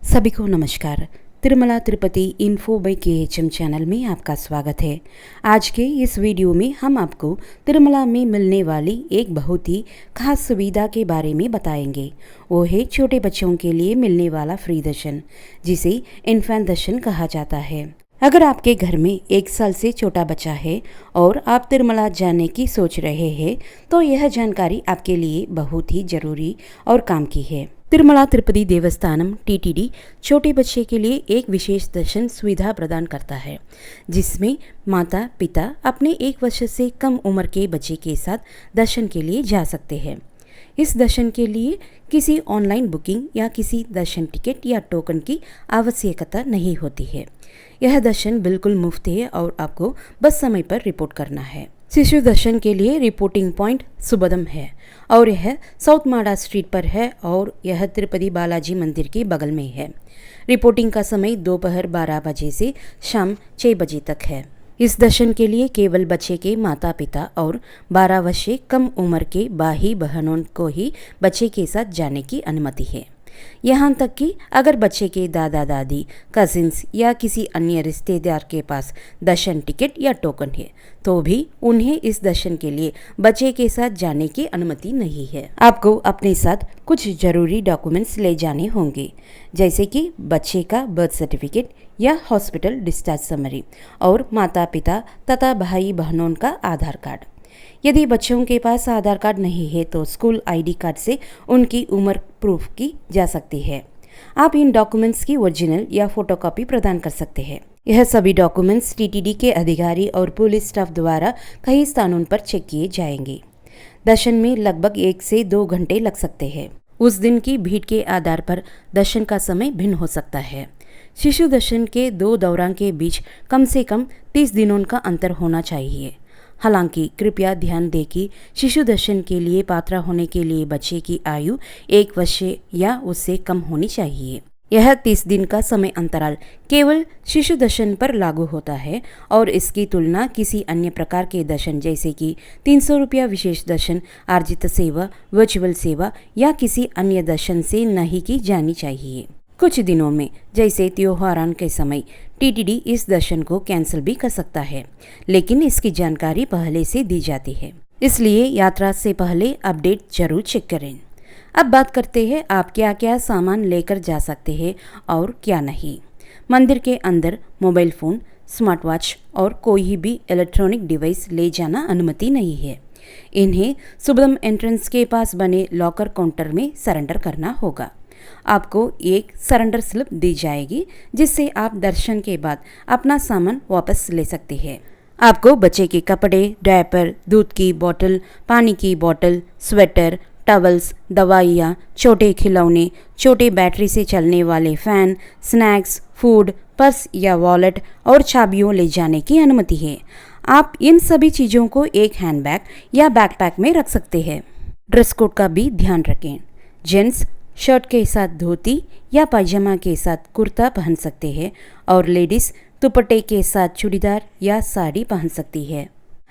सभी को नमस्कार। Tirumala Tirupati info by KHM channel में आपका स्वागत है। आज के इस वीडियो में हम आपको तिरुमला में मिलने वाली एक बहुत ही खास सुविधा के बारे में बताएंगे। वो है छोटे बच्चों के लिए मिलने वाला फ्री दर्शन, जिसे इन्फेंट दर्शन कहा जाता है। अगर आपके घर में 1 साल से छोटा बच्चा है और आप तिरुमला जाने की सोच रहे हैं, तो यह जानकारी आपके लिए बहुत ही ज़रूरी और काम की है। तिरुमला तिरुपति देवस्थानम TTD छोटे बच्चे के लिए एक विशेष दर्शन सुविधा प्रदान करता है, जिसमें माता पिता अपने 1 वर्ष से कम उम्र के बच्चे के साथ दर्शन के लिए जा सकते हैं। इस दर्शन के लिए किसी ऑनलाइन बुकिंग या किसी दर्शन टिकट या टोकन की आवश्यकता नहीं होती है। यह दर्शन बिल्कुल मुफ्त है और आपको बस समय पर रिपोर्ट करना है। शिशु दर्शन के लिए रिपोर्टिंग पॉइंट सुबदम है और यह साउथ माड़ा स्ट्रीट पर है और यह तिरुपति बालाजी मंदिर के बगल में है। रिपोर्टिंग का समय दोपहर 12 बजे से शाम 6 बजे तक है। इस दर्शन के लिए केवल बच्चे के माता पिता और 12 वर्ष से कम उम्र के भाई बहनों को ही बच्चे के साथ जाने की अनुमति है। यहाँ तक कि अगर बच्चे के दादा दादी, कजिन्स या किसी अन्य रिश्तेदार के पास दर्शन टिकट या टोकन है, तो भी उन्हें इस दर्शन के लिए बच्चे के साथ जाने की अनुमति नहीं है। आपको अपने साथ कुछ जरूरी डॉक्यूमेंट्स ले जाने होंगे, जैसे कि बच्चे का बर्थ सर्टिफिकेट या हॉस्पिटल डिस्चार्ज समरी और माता पिता तथा भाई बहनों का आधार कार्ड। यदि बच्चों के पास आधार कार्ड नहीं है तो स्कूल ID कार्ड से उनकी उम्र प्रूफ की जा सकती है। आप इन डॉक्यूमेंट्स की ओरिजिनल या फोटोकॉपी प्रदान कर सकते हैं। यह सभी डॉक्यूमेंट्स TTD के अधिकारी और पुलिस स्टाफ द्वारा कई स्थानों पर चेक किए जाएंगे। दर्शन में लगभग 1 से 2 घंटे लग सकते हैं। उस दिन की भीड़ के आधार पर दर्शन का समय भिन्न हो सकता है। शिशु दर्शन के 2 दौरान के बीच कम से कम 30 दिनों का अंतर होना चाहिए। हालांकि कृपया ध्यान दें कि शिशु दर्शन के लिए पात्र होने के लिए बच्चे की आयु 1 वर्ष या उससे कम होनी चाहिए। यह 30 दिन का समय अंतराल केवल शिशु दर्शन पर लागू होता है और इसकी तुलना किसी अन्य प्रकार के दर्शन जैसे कि 300 रुपया विशेष दर्शन, आर्जित सेवा, वर्चुअल सेवा या किसी अन्य दर्शन से नहीं की जानी चाहिए। कुछ दिनों में जैसे त्योहारान के समय TTD इस दर्शन को कैंसिल भी कर सकता है, लेकिन इसकी जानकारी पहले से दी जाती है, इसलिए यात्रा से पहले अपडेट जरूर चेक करें। अब बात करते हैं आप क्या क्या सामान लेकर जा सकते हैं और क्या नहीं। मंदिर के अंदर मोबाइल फ़ोन, स्मार्ट वॉच और कोई भी इलेक्ट्रॉनिक डिवाइस ले जाना अनुमति नहीं है। इन्हें सुबदम एंट्रेंस के पास बने लॉकर काउंटर में सरेंडर करना होगा। आपको एक सरेंडर स्लिप दी जाएगी, जिससे आप दर्शन के बाद अपना सामान वापस ले सकते हैं। आपको बच्चे के कपड़े, डायपर, दूध की बोतल, पानी की बोतल, स्वेटर, टॉवल्स, दवाइयाँ, छोटे खिलौने, छोटे बैटरी से चलने वाले फैन, स्नैक्स, फूड, पर्स या वॉलेट और चाबियों ले जाने की अनुमति है। आप इन सभी चीज़ों को एक हैंडबैग या बैकपैक में रख सकते हैं। ड्रेस कोड का भी ध्यान रखें। जेंट्स शर्ट के साथ धोती या पायजामा के साथ कुर्ता पहन सकते हैं और लेडीज़ दुपट्टे के साथ चूड़ीदार या साड़ी पहन सकती है।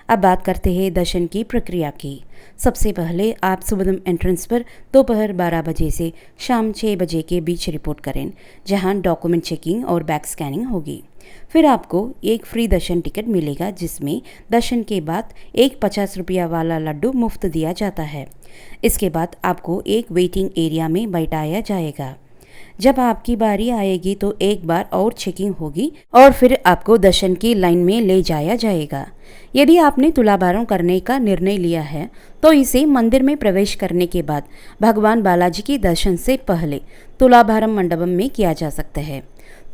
अब बात करते हैं दर्शन की प्रक्रिया की। सबसे पहले आप सुबदम एंट्रेंस पर दोपहर 12 बजे से शाम 6 बजे के बीच रिपोर्ट करें, जहां डॉक्यूमेंट चेकिंग और बैग स्कैनिंग होगी। फिर आपको एक फ्री दर्शन टिकट मिलेगा, जिसमें दर्शन के बाद एक 50 रुपया वाला लड्डू मुफ्त दिया जाता है। इसके बाद आपको एक वेटिंग एरिया में बैठाया जाएगा। जब आपकी बारी आएगी तो एक बार और चेकिंग होगी और फिर आपको दर्शन की लाइन में ले जाया जाएगा। यदि आपने तुलाभाరం करने का निर्णय लिया है तो इसे मंदिर में प्रवेश करने के बाद भगवान बालाजी के दर्शन से पहले तुलाभाరం मंडपम में किया जा सकता है।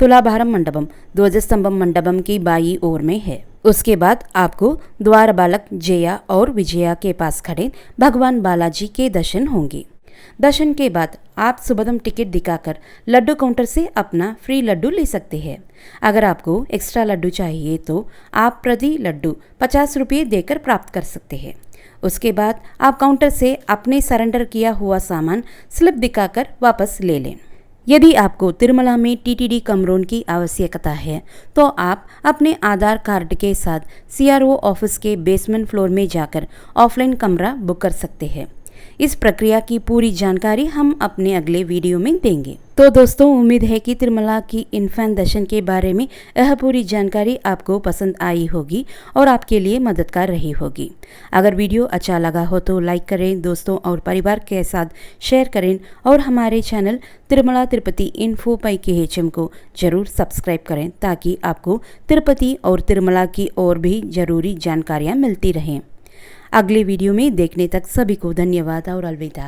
तुलाभाరం मंडपम ध्वजस्तंभम मंडपम की बाईं ओर में है। उसके बाद आपको द्वार बालक जया और विजया के पास खड़े भगवान बालाजी के दर्शन होंगे। दर्शन के बाद आप सुबदम टिकट दिखाकर लड्डू काउंटर से अपना फ्री लड्डू ले सकते हैं। अगर आपको एक्स्ट्रा लड्डू चाहिए तो आप प्रति लड्डू 50 रुपये देकर प्राप्त कर सकते हैं। उसके बाद आप काउंटर से अपने सरेंडर किया हुआ सामान स्लिप दिखाकर वापस ले लें। यदि आपको तिरुमला में TTD कमरों की आवश्यकता है तो आप अपने आधार कार्ड के साथ CRO ऑफिस के बेसमेंट फ्लोर में जाकर ऑफलाइन कमरा बुक कर सकते हैं। इस प्रक्रिया की पूरी जानकारी हम अपने अगले वीडियो में देंगे। तो दोस्तों, उम्मीद है कि तिरुमला की इन्फेंट दर्शन के बारे में यह पूरी जानकारी आपको पसंद आई होगी और आपके लिए मददगार रही होगी। अगर वीडियो अच्छा लगा हो तो लाइक करें, दोस्तों और परिवार के साथ शेयर करें और हमारे channel Tirumala Tirupati info by KHM को जरूर सब्सक्राइब करें ताकि आपको तिरुपति और तिरुमला की और भी ज़रूरी जानकारियाँ मिलती रहें। अगले वीडियो में देखने तक सभी को धन्यवाद और अलविदा।